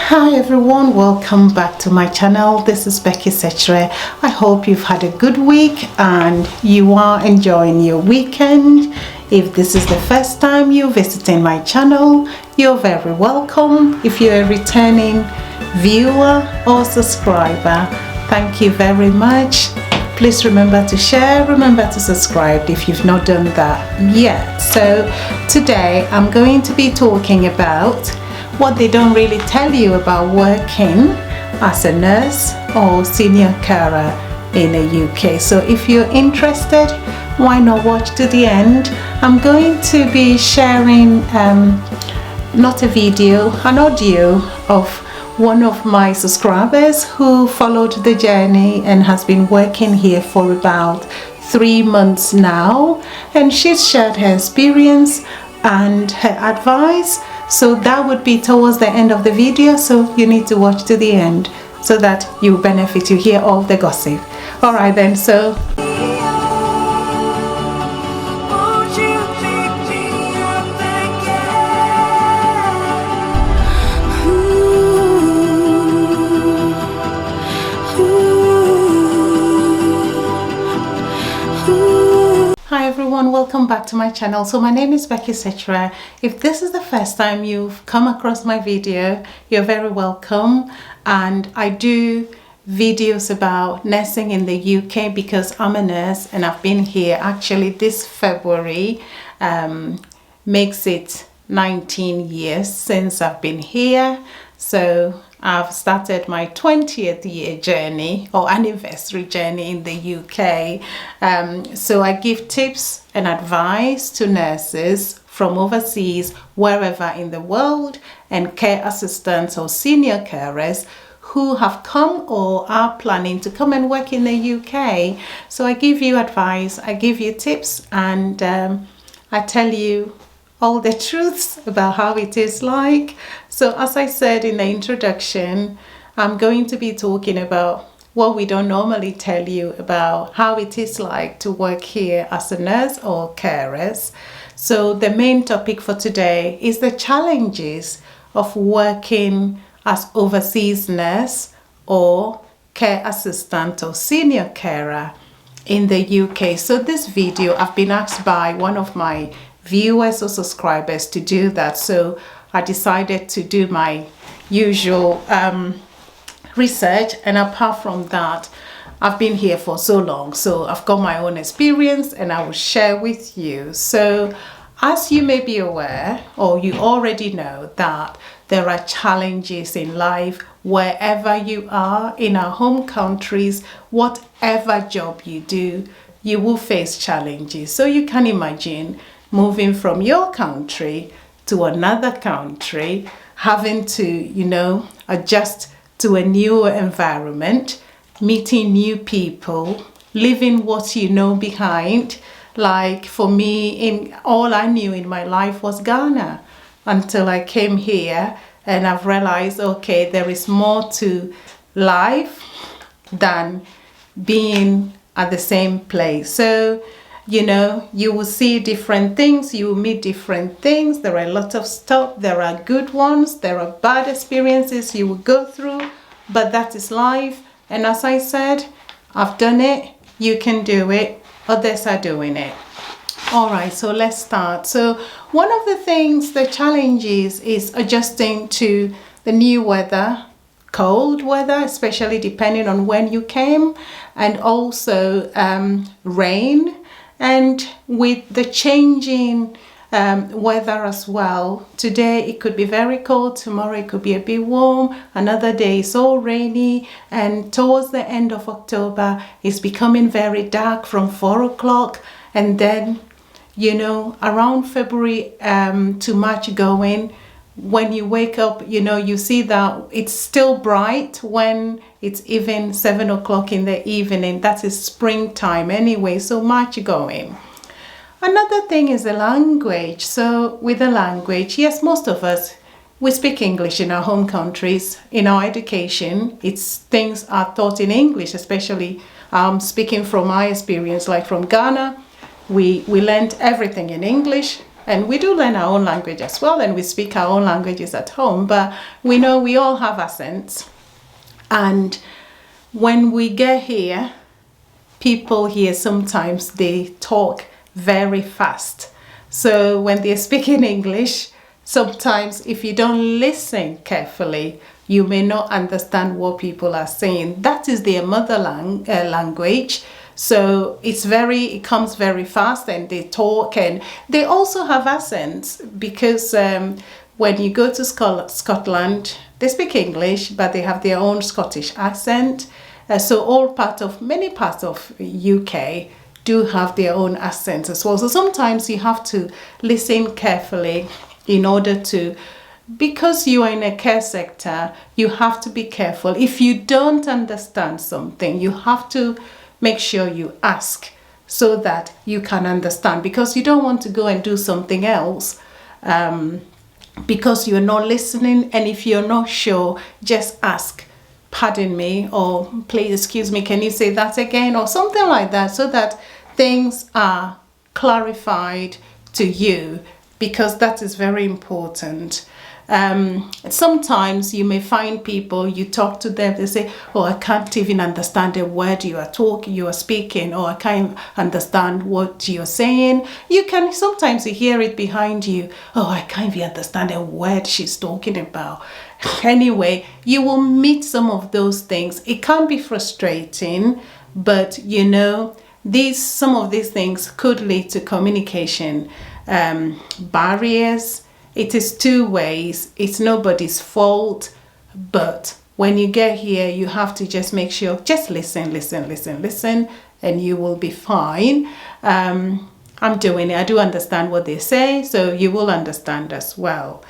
Hi everyone, welcome back to my channel. This is Becky Sechere. I hope you've had a good week and you are enjoying your weekend. If this is the first time you're visiting my channel, you're very welcome. If you're a returning viewer or subscriber, thank you very much. Please remember to share, remember to subscribe if you've not done that yet. So today I'm going to be talking about what they don't really tell you about working as a nurse or senior carer in the UK. So if you're interested, why not watch to the end? I'm going to be sharing not a video, an audio of one of my subscribers who followed the journey and has been working here for about 3 months now, and she's shared her experience and her advice. So that would be towards the end of the video, so you need to watch to the end so that you benefit, you hear all the gossip. All right then, so hi everyone, welcome back to my channel. So my name is Becky Sechere. If this is the first time you've come across my video, you're very welcome. And I do videos about nursing in the UK because I'm a nurse and I've been here actually this February makes it 19 years since I've been here. So I've started my 20th year journey or anniversary journey in the UK. So I give tips and advice to nurses from overseas, wherever in the world, and care assistants or senior carers who have come or are planning to come and work in the UK. So I give you advice, I give you tips, and I tell you all the truths about how it is like. So as I said in the introduction, I'm going to be talking about what we don't normally tell you about how it is like to work here as a nurse or carers. So the main topic for today is the challenges of working as overseas nurse or care assistant or senior carer in the UK. So this video, I've been asked by one of my viewers or subscribers to do that, so I decided to do my usual research. And apart from that, I've been here for so long, so I've got my own experience and I will share with you. So as you may be aware, or you already know, that there are challenges in life wherever you are in our home countries. Whatever job you do, you will face challenges. So you can imagine moving from your country to another country, having to, adjust to a new environment, meeting new people, leaving what you know behind. Like for me, all I knew in my life was Ghana until I came here, and I've realized, okay, there is more to life than being at the same place. So you will see different things, you will meet different things. There are a lot of stuff. There are good ones, there are bad experiences you will go through, but that is life. And as I said, I've done it, you can do it, others are doing it. All right, so let's start. So one of the things, the challenges, is adjusting to the new weather, cold weather, especially depending on when you came, and also rain. And with the changing weather as well, today it could be very cold, tomorrow it could be a bit warm, another day it's all rainy, and towards the end of October it's becoming very dark from 4 o'clock, and then around February to March going, when you wake up, you see that it's still bright when it's even 7 o'clock in the evening. That is springtime anyway, so March going. Another thing is the language. So with the language, yes, most of us, we speak English in our home countries. In our education, things are taught in English, especially speaking from my experience, like from Ghana, we learned everything in English. And we do learn our own language as well, and we speak our own languages at home, but we know we all have accents. And when we get here, people here sometimes they talk very fast. So when they're speaking English, sometimes if you don't listen carefully, you may not understand what people are saying. That is their mother language. So it comes very fast, and they talk, and they also have accents, because when you go to Scotland, they speak English, but they have their own Scottish accent. So many parts of UK do have their own accents as well. So sometimes you have to listen carefully in order to, because you are in a care sector, you have to be careful. If you don't understand something, you have to make sure you ask so that you can understand, because you don't want to go and do something else because you're not listening. And if you're not sure, just ask, pardon me, or please excuse me, can you say that again, or something like that, so that things are clarified to you, because that is very important. Sometimes you may find people, you talk to them, they say, oh, I can't even understand a word you are speaking, or I can't understand what you're saying. Sometimes you hear it behind you, oh, I can't even understand a word she's talking about. Anyway, you will meet some of those things. It can be frustrating, but some of these things could lead to communication barriers. It is two ways. It's nobody's fault. But when you get here, you have to just make sure, just listen, and you will be fine. I'm doing it. I do understand what they say, so you will understand as well.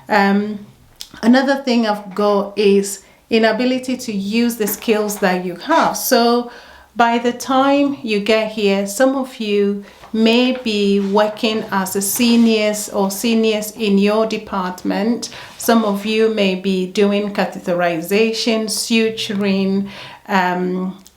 Another thing I've got is inability to use the skills that you have. So by the time you get here, some of you may be working as a seniors in your department. Some of you may be doing catheterization, suturing,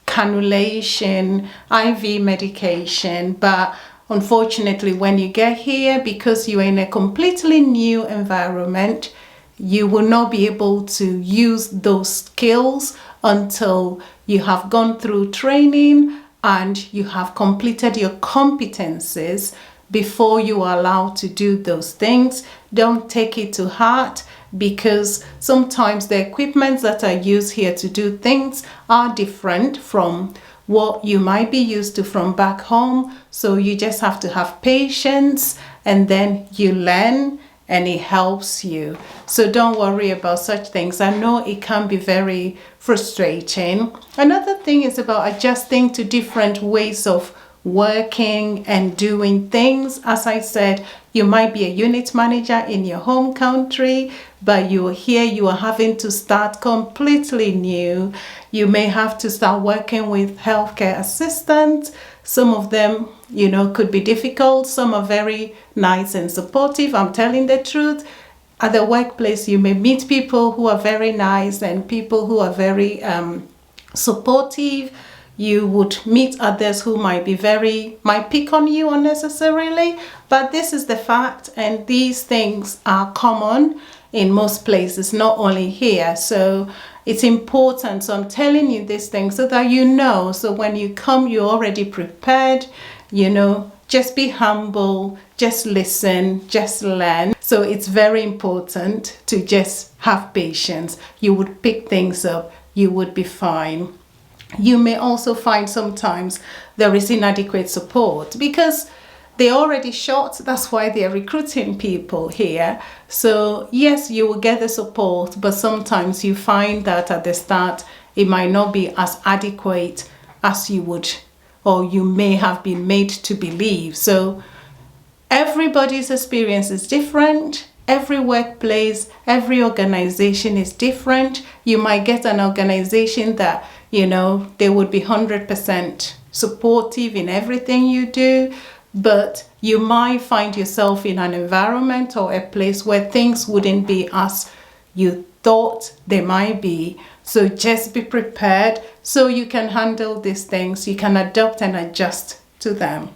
cannulation, IV medication. But unfortunately, when you get here, because you're in a completely new environment, you will not be able to use those skills until you have gone through training and you have completed your competencies before you are allowed to do those things. Don't take it to heart, because sometimes the equipment that are used here to do things are different from what you might be used to from back home. So you just have to have patience, and then you learn, and it helps you. So don't worry about such things. I know it can be very frustrating. Another thing is about adjusting to different ways of working and doing things. As I said, you might be a unit manager in your home country, but you are having to start completely new. You may have to start working with healthcare assistants. Some of them, could be difficult. Some are very nice and supportive. I'm telling the truth. At the workplace, you may meet people who are very nice and people who are very supportive. You would meet others who might pick on you unnecessarily. But this is the fact, and these things are common in most places, not only here. So it's important. So I'm telling you these things so that you know. So when you come, you're already prepared. Just be humble, just listen, just learn. So it's very important to just have patience. You would pick things up, you would be fine. You may also find sometimes there is inadequate support because they're already short. That's why they're recruiting people here. So yes, you will get the support, but sometimes you find that at the start, it might not be as adequate as you would, or you may have been made to believe. So everybody's experience is different. Every workplace, every organization is different. You might get an organization that, they would be 100% supportive in everything you do, but you might find yourself in an environment or a place where things wouldn't be as you thought they might be. So just be prepared so you can handle these things. You can adapt and adjust to them.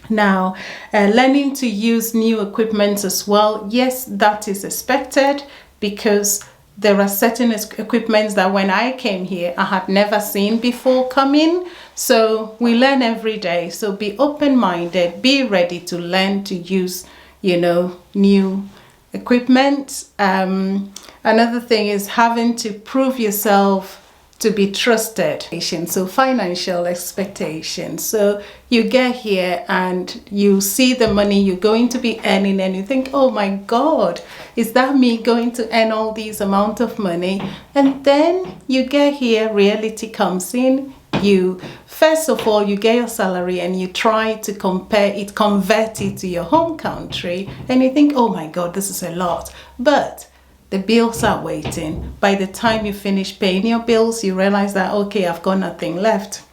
Now, learning to use new equipment as well. Yes, that is expected, because there are certain equipments that when I came here, I had never seen before coming. So we learn every day. So be open-minded, be ready to learn to use, new equipment. Another thing is having to prove yourself to be trusted. So financial expectations. So you get here and you see the money you're going to be earning and you think, oh my God, is that me going to earn all these amount of money? And then you get here, reality comes in. You first of all, you get your salary and you try to convert it to your home country, and you think, oh my God, this is a lot. But the bills are waiting. By the time you finish paying your bills, you realize that, okay, I've got nothing left.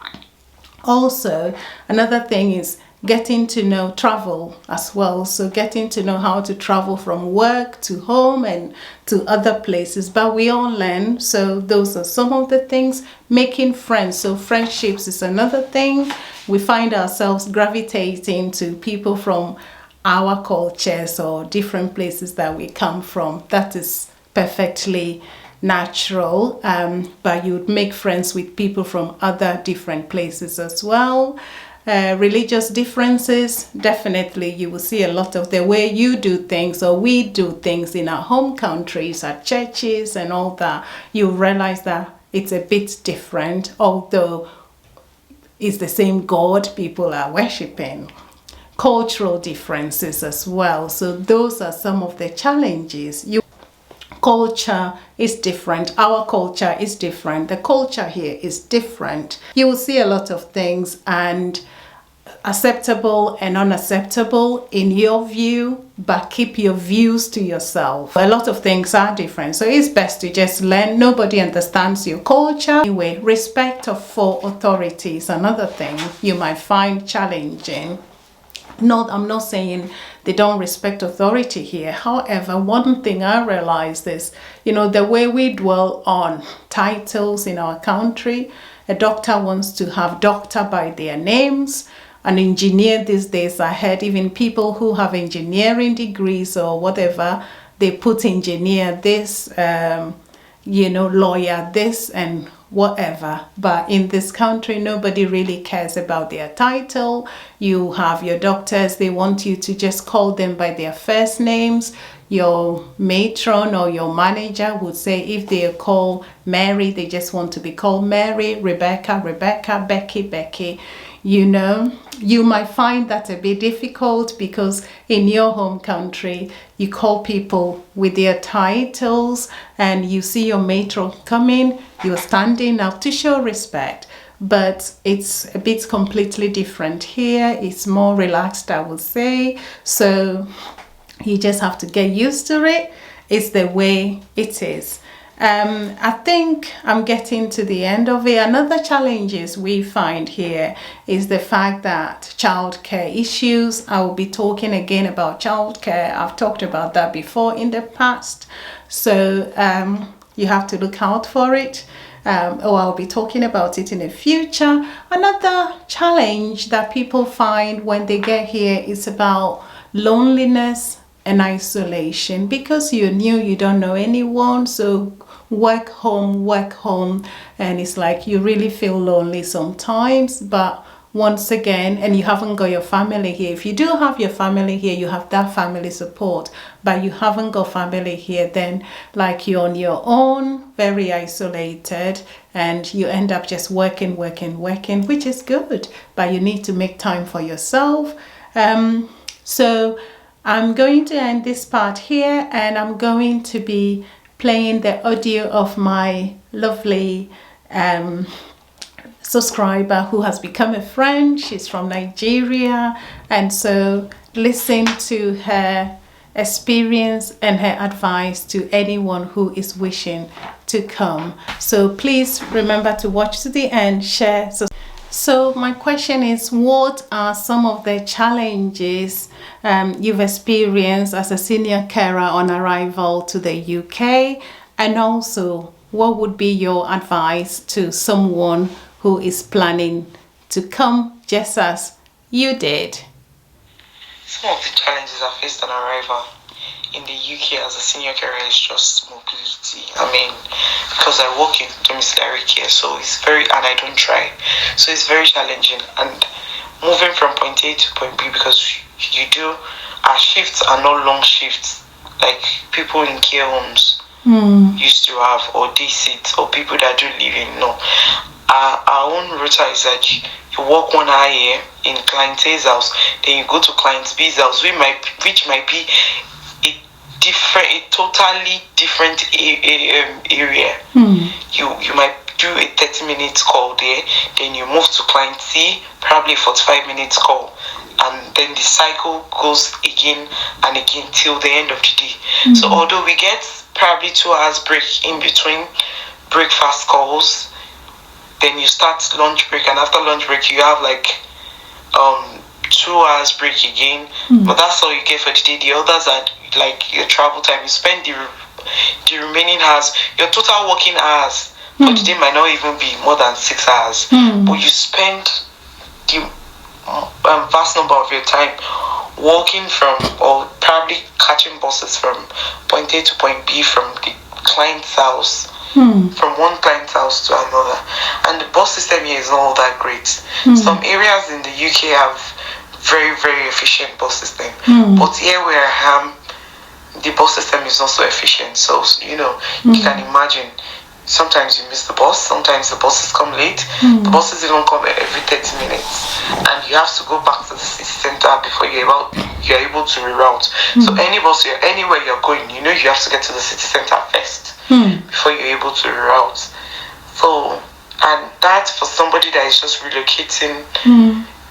Also, another thing is getting to know travel as well. So getting to know how to travel from work to home and to other places. But we all learn. So those are some of the things. Making friends. So friendships is another thing. We find ourselves gravitating to people from our cultures or different places that we come from. That is perfectly natural, but you would make friends with people from other different places as well. Religious differences, definitely you will see a lot of the way you do things or we do things in our home countries, our churches and all that. You realize that it's a bit different, although it's the same God people are worshipping. Cultural differences as well. So those are some of the challenges. Culture is different. Our culture is different. The culture here is different. You will see a lot of things, and acceptable and unacceptable in your view, but keep your views to yourself. A lot of things are different, so it's best to just learn. Nobody understands your culture. Anyway, respect for authority is another thing you might find challenging. I'm not saying they don't respect authority here. However, one thing I realized is, the way we dwell on titles in our country. A doctor wants to have doctor by their names. An engineer these days, I heard even people who have engineering degrees or whatever, they put engineer this, lawyer this and whatever. But in this country, nobody really cares about their title. You have your doctors, they want you to just call them by their first names. Your matron or your manager would say, if they are called Mary, they just want to be called Mary, Rebecca, Becky. You might find that a bit difficult because in your home country, you call people with their titles and you see your matron coming, you're standing up to show respect. But it's a bit completely different here. It's more relaxed, I would say. So you just have to get used to it. It's the way it is. I think I'm getting to the end of it. Another challenges we find here is the fact that childcare issues. I will be talking again about childcare. I've talked about that before in the past. So you have to look out for it. I'll be talking about it in the future. Another challenge that people find when they get here is about loneliness and isolation, because you're new, you don't know anyone, so work home, and it's like you really feel lonely sometimes. But once again, and you haven't got your family here. If you do have your family here, you have that family support, but you haven't got family here, then like you're on your own, very isolated, and you end up just working, which is good, but you need to make time for yourself. So I'm going to end this part here, and I'm going to be playing the audio of my lovely subscriber who has become a friend. She's from Nigeria, and so listen to her experience and her advice to anyone who is wishing to come. So please remember to watch to the end, share. So my question is, what are some of the challenges you've experienced as a senior carer on arrival to the UK? And also, what would be your advice to someone who is planning to come just as you did? Some of the challenges I faced on arrival in the UK as a senior carer is just mobility. I mean, because I work in domiciliary care, so it's very, and I don't drive, so it's very challenging. And moving from point A to point B, because you do, our shifts are not long shifts like people in care homes used to have, or day seats, or people that do live in. No, our own rota is that you work 1 hour here in client A's house, then you go to client B's house, which might be a totally different area. You might do a 30-minute call there, then you move to client C, probably 45 minutes call, and then the cycle goes again and again till the end of the day. So although we get probably 2 hours break in between breakfast calls, then you start lunch break, and after lunch break you have like 2 hours break again, but that's all you get for the day. The others are like your travel time. You spend the remaining hours, your total working hours for the day might not even be more than 6 hours, but you spend the vast number of your time walking from, or probably catching buses from point A to point B, from the client's house, from one client's house to another. And the bus system here is not all that great. Some areas in the UK have very, very efficient bus system, but here where I am, the bus system is not so efficient. So you can imagine, sometimes you miss the bus, sometimes the buses come late, the buses even come every 30 minutes, and you have to go back to the city center before you're able to reroute. So anywhere you're going, you have to get to the city center first before you're able to reroute. So, and that for somebody that is just relocating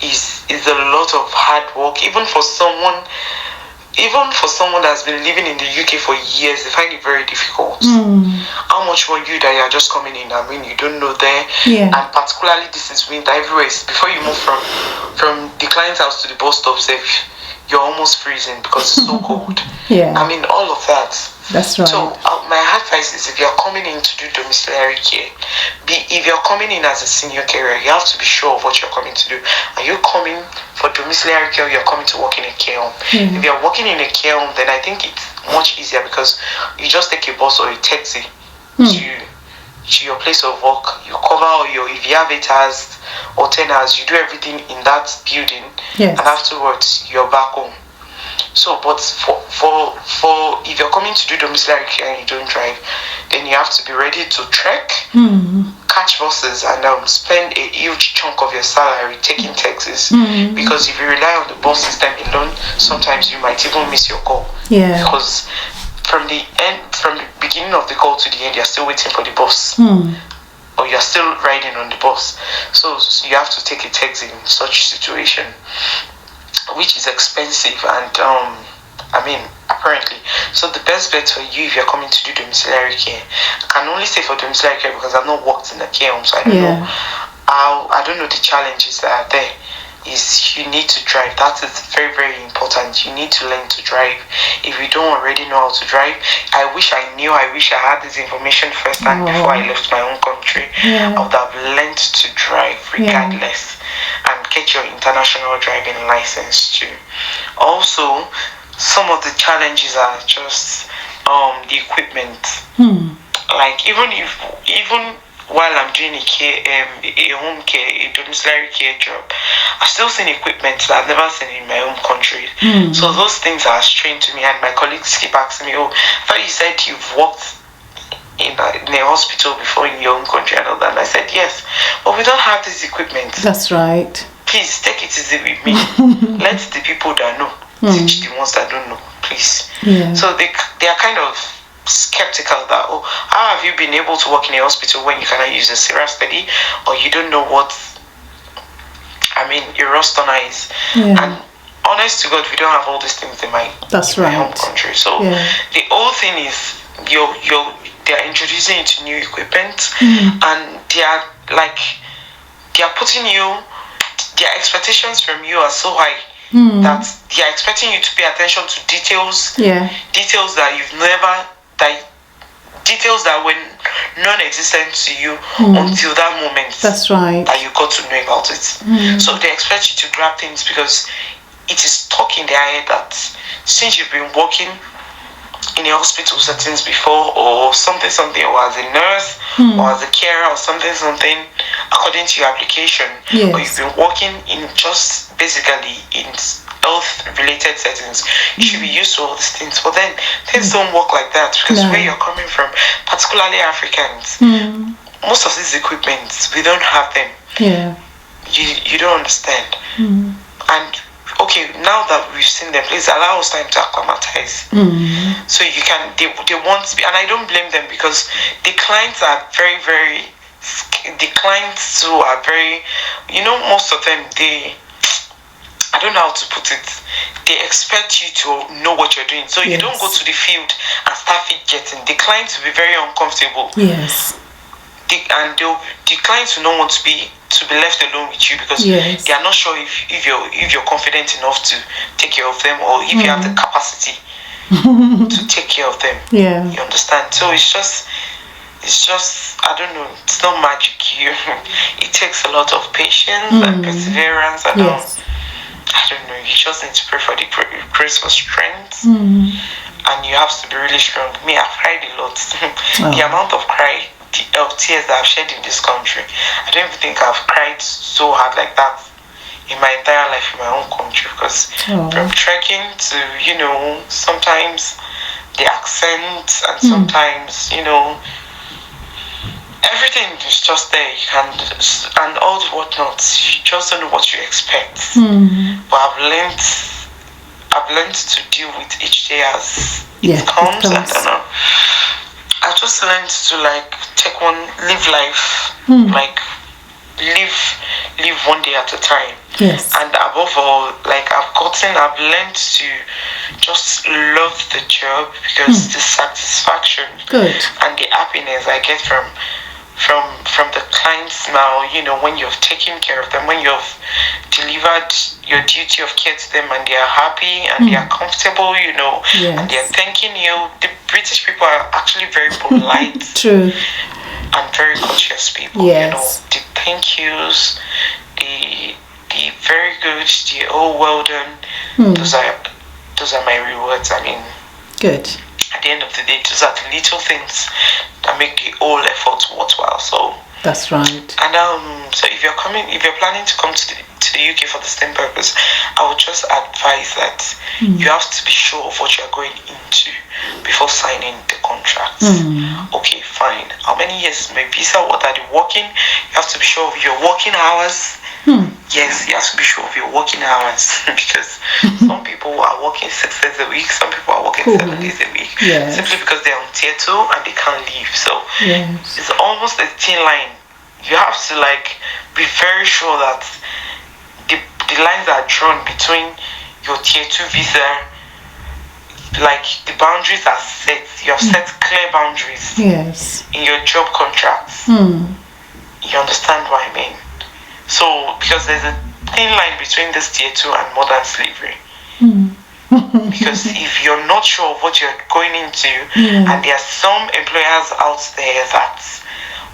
is a lot of hard work, even for someone that's been living in the UK for years. They find it very difficult. How much more you that you are just coming in? I mean, you don't know there. And particularly this is winter everywhere. Before you move from the client's house to the bus stop, you're almost freezing because it's so cold. I mean, all of that. That's right. So my advice is, if you're coming in to do domiciliary care, if you're coming in as a senior carer, you have to be sure of what you're coming to do. Are you coming for domiciliary care, or you're coming to work in a care home? If you're working in a care home, then I think it's much easier, because you just take a bus or a taxi to your place of work. You cover all if you have 8 hours or 10 hours, you do everything in that building, and afterwards you're back home. So, but for if you're coming to do domiciliary care and you don't drive, then you have to be ready to trek, catch buses, and spend a huge chunk of your salary taking taxis. Because if you rely on the bus system alone, sometimes you might even miss your call. Because from the beginning of the call to the end, you're still waiting for the bus, or you're still riding on the bus. So you have to take a taxi in such situation, which is expensive, and apparently. So the best bet for you, if you're coming to do domiciliary care, I can only say for domiciliary care because I've not worked in a care home, so I don't know the challenges that are there. Is you need to drive. That is very, very important. You need to learn to drive. If you don't already know how to drive, I wish I had this information firsthand before I left my own country. I would have learned to drive regardless, and get your international driving license too. Also, some of the challenges are just the equipment. Like even while I'm doing a home care, a domiciliary care job, I've still seen equipment that I've never seen in my home country. So those things are strange to me, and my colleagues keep asking me, "Oh, I thought you said you've worked in a hospital before in your own country and all that." And I said, yes, but we don't have this equipment. That's right. Please take it easy with me. Let the people that know teach the ones that don't know, please. So they are kind of skeptical that, oh, how have you been able to work in a hospital when you cannot use a serious study, or you don't know what a rostona is. And honest to God, we don't have all these things in my home country. So the whole thing is they are introducing you to new equipment, and they are putting their expectations from you are so high that they are expecting you to pay attention to details that you've never, details that were non-existent to you until that moment. That's right. That you got to know about it. So they expect you to grab things, because it is stuck in their head that since you've been working in a hospital settings before, or something, or as a nurse, or as a carer, or something, according to your application, or you've been working in just basically in health related settings, you should be used to all these things. But then things don't work like that, because where you're coming from, particularly Africans, most of these equipments, we don't have them. You don't understand. And okay, now that we've seen them, please allow us time to acclimatize. So you can, they want to be, and I don't blame them, because the clients are very, very, the clients too are very, most of them, I don't know how to put it, they expect you to know what you're doing. So you don't go to the field and start fidgeting. The clients will be very uncomfortable. The clients will not want to be left alone with you, because they are not sure if you're confident enough to take care of them, or if you have the capacity to take care of them. You understand? So it's just I don't know, it's not magic. It takes a lot of patience and perseverance, and I don't know, you just need to pray for the grace for strength, and you have to be really strong. Me, I've cried a lot. The amount of tears that I've shed in this country, I don't even think I've cried so hard like that in my entire life in my own country, because from trekking to, sometimes the accent, and sometimes, everything is just there. You can, and all the whatnot, you just don't know what you expect. But I've learned to deal with each day as it comes. And I just learned to live life, live one day at a time. And above all, I've learned to just love the job, because the satisfaction and the happiness I get from the client's smile, when you've taken care of them, when you've delivered your duty of care to them, and they are happy and they are comfortable, and they are thanking you. The British people are actually very polite. True. And very courteous people. The thank yous, the very good, the well done. Those are my rewards. I mean, good. At the end of the day, those are the little things that make the whole effort worthwhile. So that's right. And so if you're planning to come to the UK for the same purpose, I would just advise that you have to be sure of what you're going into before signing the contract. Okay, fine. How many years is my visa? What are the working? You have to be sure of your working hours. Yes, you have to be sure of your working hours, because some people are working 6 days a week, some people are working 7 days a week, simply because they're on tier 2 and they can't leave. So it's almost a thin line. You have to be very sure that the lines are drawn between your tier 2 visa, the boundaries are set. You have set clear boundaries in your job contracts. You understand what I mean? So, because there's a thin line between this tier 2 and modern slavery. Because if you're not sure of what you're going into, and there are some employers out there that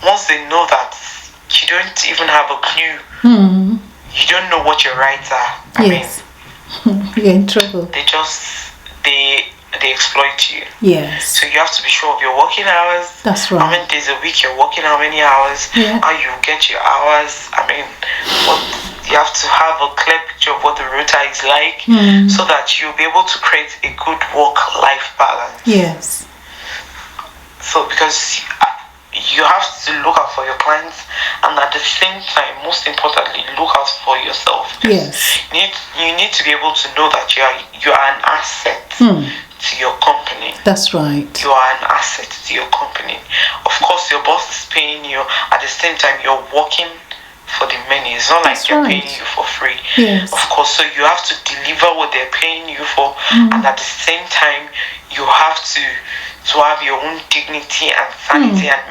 once they know that you don't even have a clue, you don't know what your rights are, I mean, you're in trouble. They exploit you. So you have to be sure of your working hours. That's right. How many days a week you're working, how many hours, how you get your hours. I mean, you have to have a clear picture of what the rota is like, so that you'll be able to create a good work-life balance. So because you have to look out for your clients, and at the same time, most importantly, look out for yourself. You need to be able to know that you are an asset to your company. That's right. You are an asset to your company. Of course, your boss is paying you. At the same time, you're working for the money. It's not like they're paying you for free. Of course, so you have to deliver what they're paying you for, and at the same time, you have to have your own dignity and sanity and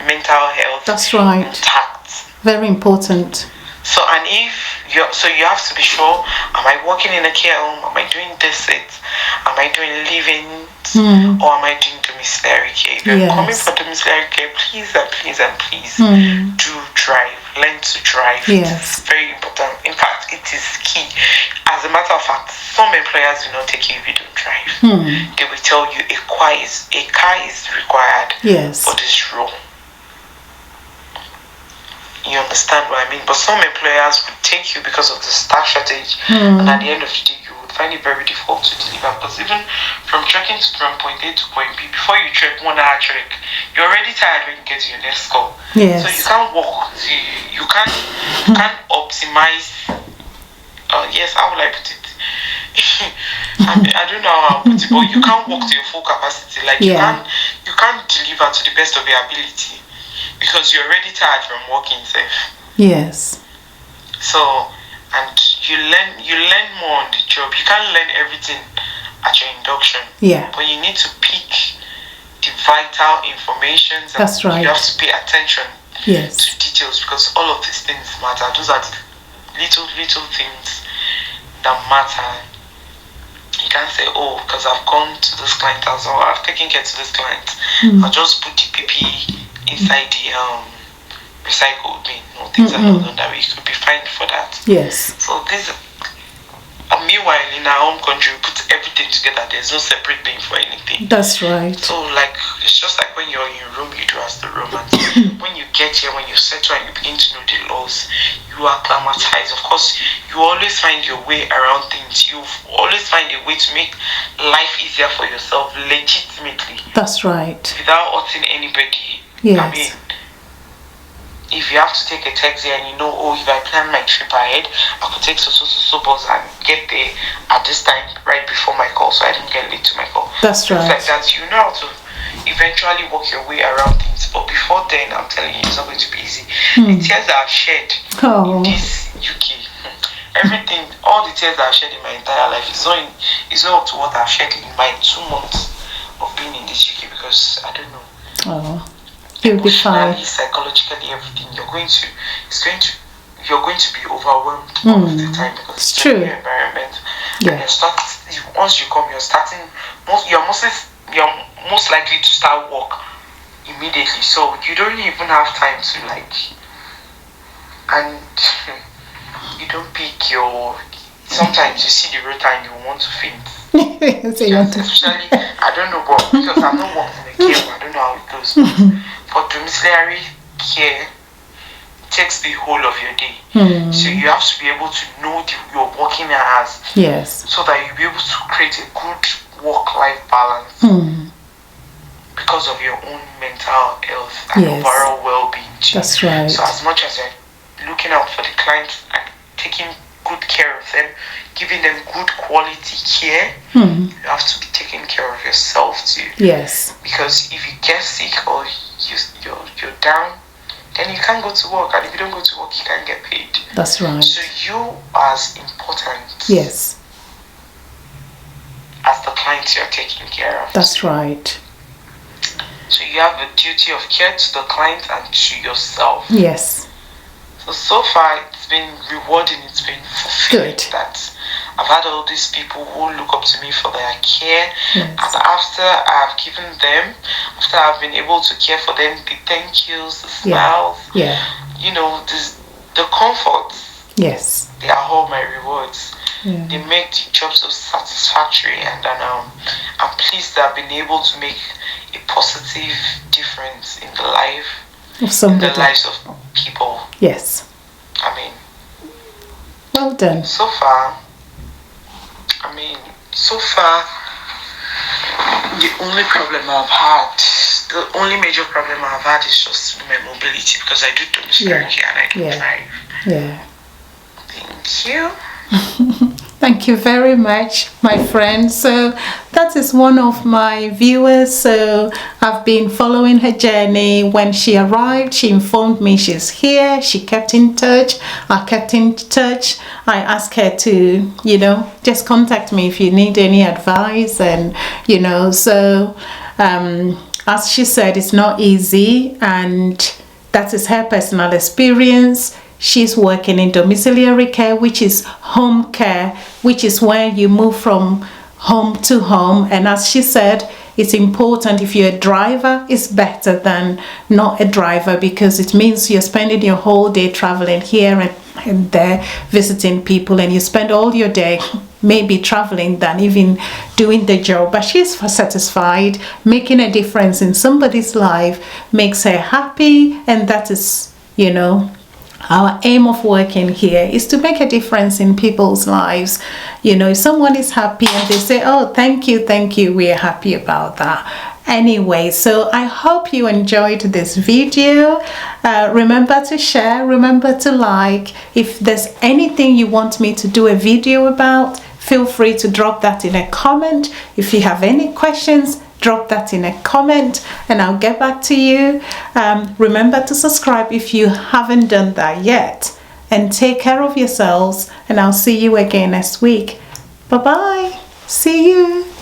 mental health. That's right. Intact. Very important. So you have to be sure, am I working in a care home? Am I doing this? Am I doing living? Or am I doing domiciliary care? If you're coming for domiciliary care, please do drive. Learn to drive. It's very important. In fact, it is key. As a matter of fact, some employers do not take you if you don't drive. They will tell you a car is required Yes. for this role. You understand what I mean? But some employers would take you because of the staff shortage, and at the end of the day, you would find it very difficult to deliver. Because even from trekking from point A to point B, before you trek 1 hour trek, you're already tired when you get to your next call. Yes. So you can't walk. You can't optimize. Yes, how would I put it? I don't know how to put it, but you can't walk to your full capacity. Like you can't deliver to the best of your ability because you're already tired from walking safe. Yes. So, and you learn more on the job. You can't learn everything at your induction. Yeah. But you need to pick the vital information. That's right. You have to pay attention Yes. to details because all of these things matter. Those are the little things that matter. You can't say, oh, because I've gone to this client house or I've taken care to this client, I'll just put the PP inside the recycle bin. No, things are not done that way. You could be fined for that. Yes. So this, meanwhile, in our home country, we put everything together. There's no separate bin for anything. That's right. So like, it's just like when you're in Rome, you do as the Romans. When you get here, when you settle and you begin to know the laws, you are acclimatized. Of course, you always find your way around things. You always find a way to make life easier for yourself legitimately. That's right. Without hurting anybody. Yes. I mean, if you have to take a taxi and you know, oh, if I plan my trip ahead, I could take so bus and get there at this time right before my call so I don't get late to my call. That's right. Like that, you know how to eventually work your way around things. But before then, I'm telling you, it's not going to be easy. The tears that I've shed in this UK, everything, all the tears that I've shed in my entire life is not up to what I've shed in my 2 months of being in this UK because I don't know. Oh, you'll be fine. Psychologically, everything you're going to be overwhelmed all of the time because it's true. Your environment. Yeah. And once you come, you're most likely to start work immediately. So you don't even have time to and you don't pick your. Sometimes you see the rota and you want to faint. Especially, I don't know, but because I'm not working in a care, I don't know how it goes. For domiciliary care, it takes the whole of your day. So you have to be able to know your working hours. Yes. So that you'll be able to create a good work-life balance. Because of your own mental health and overall well-being too. That's right. So as much as you're looking out for the clients and taking good care of them, giving them good quality care, you have to be taking care of yourself too. Yes. Because if you get sick or you're down, then you can't go to work, and if you don't go to work, you can't get paid. That's right. So you are as important. Yes. As the clients you're taking care of. That's right. So you have a duty of care to the client and to yourself. Yes. So far it's been rewarding, it's been fulfilling. Good. That I've had all these people who look up to me for their care, Yes. and after I've given them, after I've been able to care for them, the thank yous, the smiles, you know, the comforts, yes, they are all my rewards. Yeah. They make the job so satisfactory, and I'm pleased that I've been able to make a positive difference in the lives of people. Yes. I mean, well done. So far, the only major problem I've had is just my mobility because I do domiciliary care and I don't drive. Yeah. Thank you. Thank you very much, my friend. So that is one of my viewers. So I've been following her journey. When she arrived, she informed me she's here. She kept in touch. I kept in touch. I asked her to, just contact me if you need any advice. And, so as she said, it's not easy. And that is her personal experience. She's working in domiciliary care, which is home care, which is where you move from home to home. And as she said, It's important. If you're a driver, it's better than not a driver, because it means you're spending your whole day traveling here and there, visiting people, and you spend all your day maybe traveling than even doing the job. But she's satisfied, making a difference in somebody's life, makes her happy, and that is, you know, our aim of working here is to make a difference in people's lives. You know, if someone is happy and they say, oh, thank you, we are happy about that. Anyway, so I hope you enjoyed this video. Remember to share, remember to like. If there's anything you want me to do a video about, feel free to drop that in a comment. If you have any questions, drop that in a comment and I'll get back to you. Remember to subscribe if you haven't done that yet, and take care of yourselves, and I'll see you again next week. Bye bye. See you.